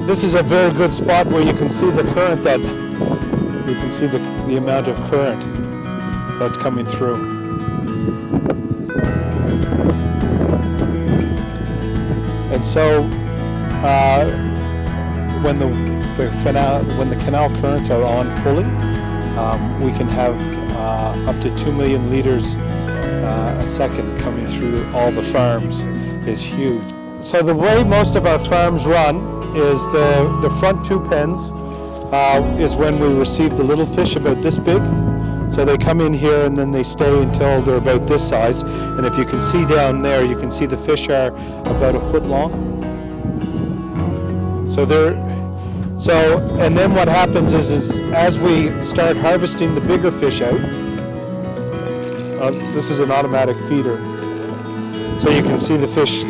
This is a very good spot where you can see the current you can see the amount of current that's coming through. And so when the canal currents are on fully, we can have up to 2 million liters a second coming through all the farms. Is huge. So the way most of our farms run is the front two pens is when we receive the little fish about this big. So they come in here and then they stay until they're about this size. And if you can see down there, you can see the fish are about a foot long. And then what happens is as we start harvesting the bigger fish out, this is an automatic feeder. So you can see the fish.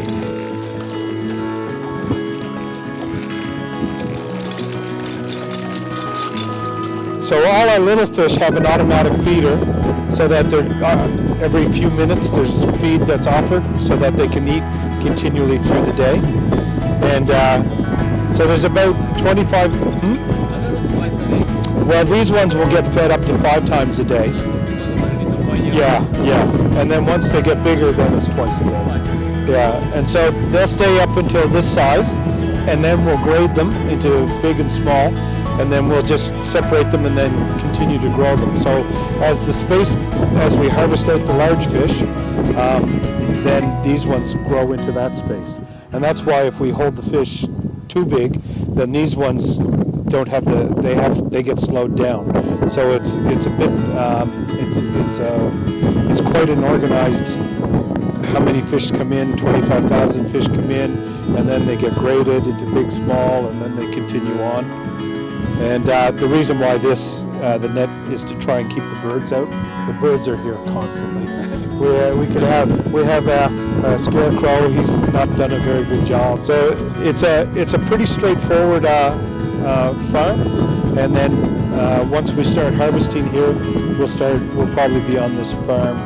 So all our little fish have an automatic feeder, so that they're, every few minutes there's feed that's offered, so that they can eat continually through the day. And so there's about 25. Well, these ones will get fed up to 5 times a day. Yeah. And then once they get bigger, then it's twice a day. Yeah. And so they'll stay up until this size, and then we'll grade them into big and small. And then we'll just separate them and then continue to grow them. So as we harvest out the large fish, then these ones grow into that space. And that's why if we hold the fish too big, then these ones don't have they get slowed down. So it's a bit, it's quite an organized, how many fish come in, 25,000 fish come in, and then they get graded into big, small, and then they continue on. And the reason why the net is to try and keep the birds out. The birds are here constantly. We have a scarecrow. He's not done a very good job. So it's a pretty straightforward farm. And then once we start harvesting here, we'll probably be on this farm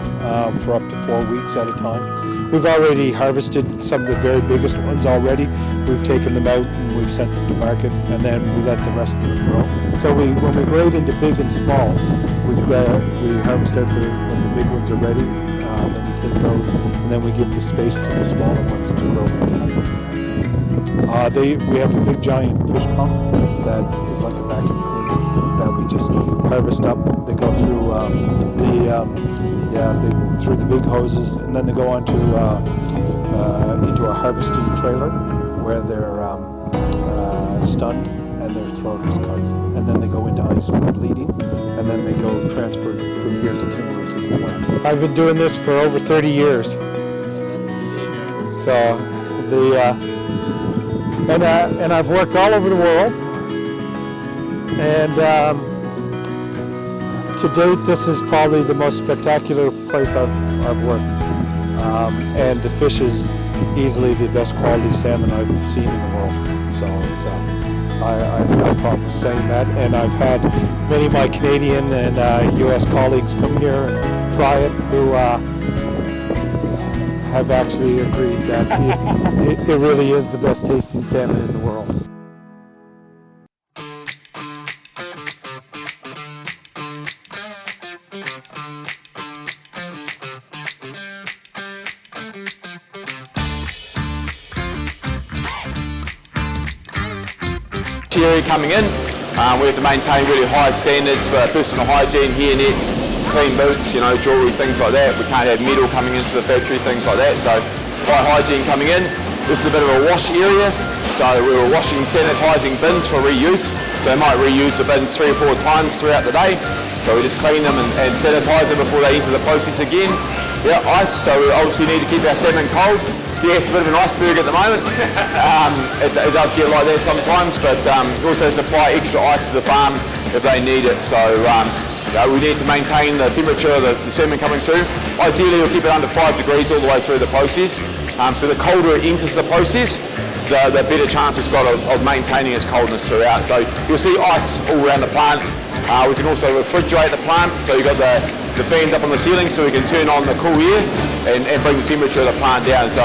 for up to 4 weeks at a time. We've already harvested some of the very biggest ones already. We've taken them out and we've sent them to market, and then we let the rest of them grow. So when we grade into big and small, we harvest out when the big ones are ready, then we take those, and then we give the space to the smaller ones to grow into. We have a big giant fish pump that is like a vacuum cleaner that we just harvest up. They go through through the big hoses, and then they go onto into a harvesting trailer where they're stunned and their throat is cut, and then they go into ice for bleeding, and then they go transferred from here to Timber to the plant. I've been doing this for over 30 years. So and I've worked all over the world, and to date, this is probably the most spectacular place I've worked. And the fish is easily the best quality salmon I've seen in the world. So it's, I have no problem saying that. And I've had many of my Canadian and US colleagues come here and try it, who have actually agreed that it really is the best tasting salmon in the world. Area coming in, we have to maintain really high standards for personal hygiene, hair nets, clean boots, jewellery, things like that. We can't have metal coming into the factory, things like that. So high hygiene coming in. This is a bit of a wash area. So we were washing, sanitising bins for reuse. So they might reuse the bins 3 or 4 times throughout the day. So we just clean them and sanitise them before they enter the process again. Yeah, ice. So we obviously need to keep our salmon cold. Yeah, it's a bit of an iceberg at the moment. It does get like that sometimes, but we also supply extra ice to the farm if they need it. So we need to maintain the temperature of the salmon coming through. Ideally, we'll keep it under 5 degrees all the way through the process. So the colder it enters the process, the better chance it's got of maintaining its coldness throughout. So you'll see ice all around the plant. We can also refrigerate the plant, so you've got the fans up on the ceiling so we can turn on the cool air and bring the temperature of the plant down. So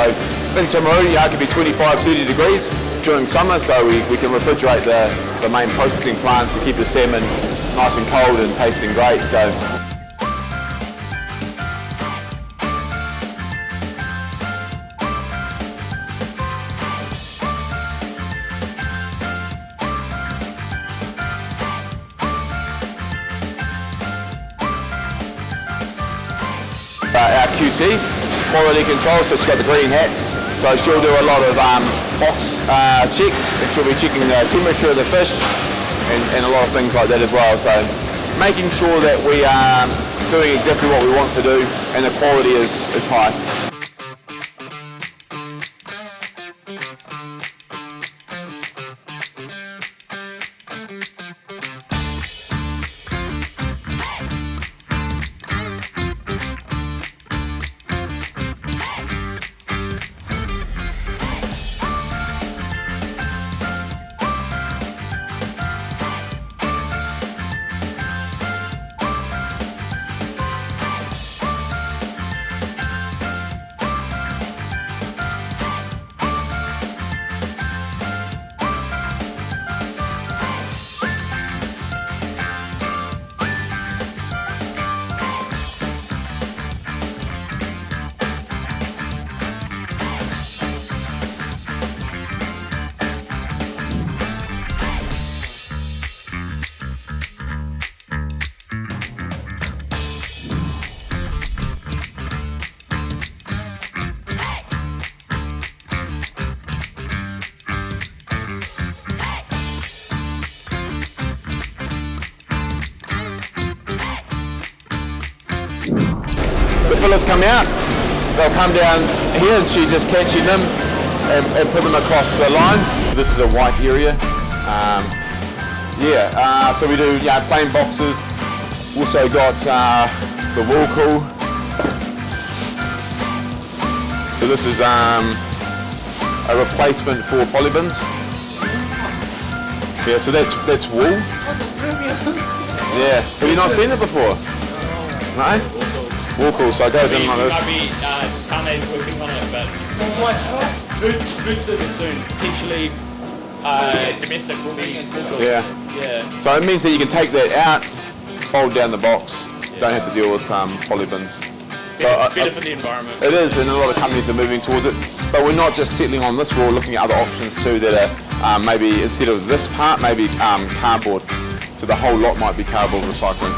in Timaru, it can be 25, 30 degrees during summer, so we can refrigerate the main processing plant to keep the salmon nice and cold and tasting great. So. Our QC, quality control, so she's got the green hat, so she'll do a lot of box checks, and she'll be checking the temperature of the fish and a lot of things like that as well. So making sure that we are doing exactly what we want to do and the quality is high. The fillets come out, they'll come down here and she's just catching them and put them across the line. This is a white area. So we do plain boxes. Also got the wool cool. So this is a replacement for polybins. Yeah, so that's wool. Yeah, have you not seen it before? No? Wool cool, so it goes in like this. Tane's working on it, but food service soon. Potentially domestic will be cool. Yeah. So it means that you can take that out, fold down the box, don't have to deal with polybins. So better for the environment. It is, and a lot of companies are moving towards it. But we're not just settling on this, we're looking at other options too that are maybe instead of this part, maybe cardboard. So the whole lot might be cardboard recycling.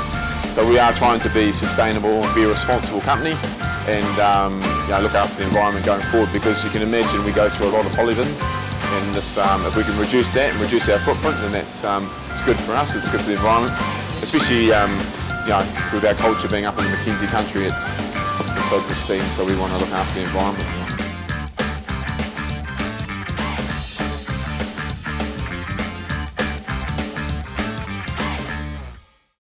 So we are trying to be sustainable, be a responsible company, and look after the environment going forward. Because you can imagine we go through a lot of polybins, and if we can reduce that and reduce our footprint, then that's it's good for us. It's good for the environment, especially with our culture being up in the Mackenzie country. It's so pristine. So we want to look after the environment.